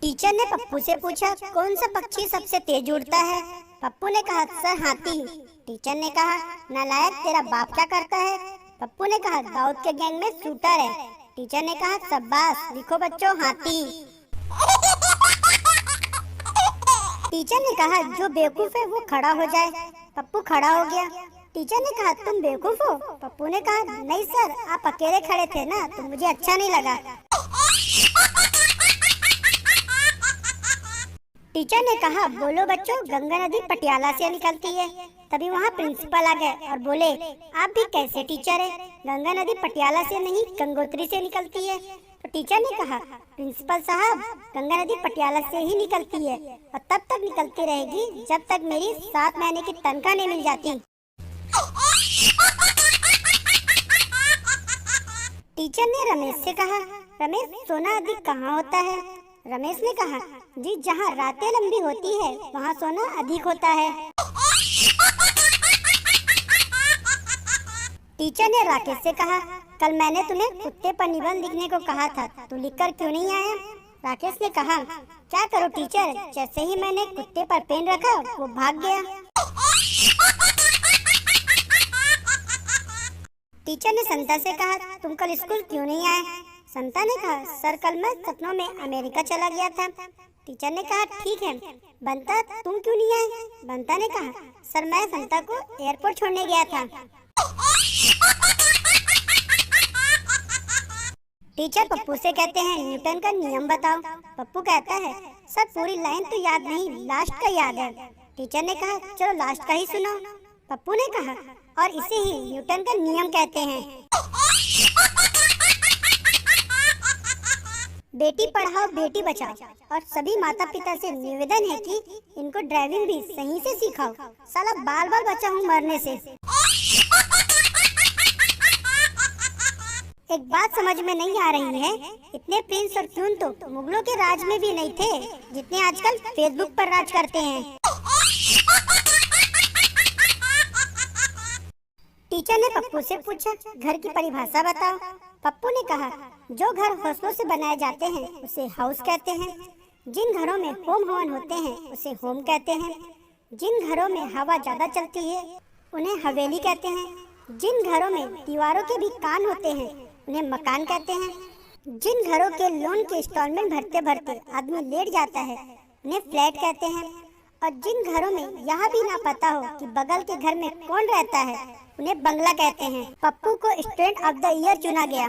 Teacher ने पप्पू से पूछा, कौन सा पक्षी सबसे तेज उड़ता है। पप्पू ने कहा, सर हाथी। टीचर ने कहा, नालायक, तेरा बाप क्या करता है। पप्पू ने कहा, दाऊद के गैंग में शूटर है। टीचर ने कहा, शाबाश, लिखो बच्चों, हाथी। टीचर ने कहा, जो बेवकूफ है वो खड़ा हो जाए। पप्पू खड़ा हो गया। टीचर ने कहा, तुम बेवकूफ हो। पप्पू ने कहा, नहीं सर, आप अकेले खड़े थे ना, तो मुझे अच्छा नहीं लगा। टीचर ने कहा, बोलो बच्चों, गंगा नदी पटियाला से निकलती है। तभी वहाँ प्रिंसिपल आ गए और बोले, आप भी कैसे टीचर है, गंगा नदी पटियाला से नहीं गंगोत्री से निकलती है। तो टीचर ने कहा, प्रिंसिपल साहब, गंगा नदी पटियाला से ही निकलती है और तब तक निकलती रहेगी जब तक मेरी 7 महीने की तनख्वाह नहीं मिल जाती। टीचर ने रमेश से कहा, रमेश, सोना अधिक कहाँ होता है। रमेश ने कहा, जी, जहाँ रातें लंबी होती है वहाँ सोना अधिक होता है। टीचर ने राकेश से कहा, कल मैंने तुम्हें कुत्ते पर निबंध लिखने को कहा था, तू लिखकर क्यों नहीं आया। राकेश ने कहा, क्या करूं टीचर, जैसे ही मैंने कुत्ते पर पेन रखा वो भाग गया। टीचर ने संता से कहा, तुम कल स्कूल क्यों नहीं आए। संता ने कहा, सर, कल मैं सपनों में अमेरिका चला गया था। टीचर ने कहा, ठीक है। बंता, तुम क्यों नहीं आए। बंता ने कहा, सर, मैं संता को एयरपोर्ट छोड़ने गया था। टीचर पप्पू से कहते हैं, न्यूटन का नियम बताओ। पप्पू कहता है, सर, पूरी लाइन तो याद नहीं, लास्ट का याद है। टीचर ने कहा, चलो लास्ट का ही सुनो। पप्पू ने कहा, और इसे ही न्यूटन का नियम कहते हैं। बेटी पढ़ाओ बेटी बचाओ, और सभी माता पिता से निवेदन है कि इनको ड्राइविंग भी सही से सिखाओ। साला बाल बाल बचा हूँ मरने से। एक बात समझ में नहीं आ रही है, इतने प्रिंस और क्वीन तो मुगलों के राज में भी नहीं थे जितने आजकल फेसबुक पर राज करते हैं। टीचर ने पप्पू से पूछा, घर की परिभाषा बताओ। पप्पू ने कहा, जो घर हौसलों से बनाए जाते हैं उसे हाउस कहते हैं। जिन घरों में होम हवन होते हैं उसे होम कहते हैं। जिन घरों में हवा ज्यादा चलती है उन्हें हवेली कहते हैं। जिन घरों में दीवारों के भी कान होते हैं उन्हें मकान कहते हैं। जिन घरों के लोन के इंस्टॉलमेंट भरते भरते आदमी लेट जाता है उन्हें फ्लैट कहते हैं। और जिन घरों में यह भी ना पता हो कि बगल के घर में कौन रहता है उन्हें बंगला कहते हैं। पप्पू को स्टूडेंट ऑफ द ईयर चुना गया।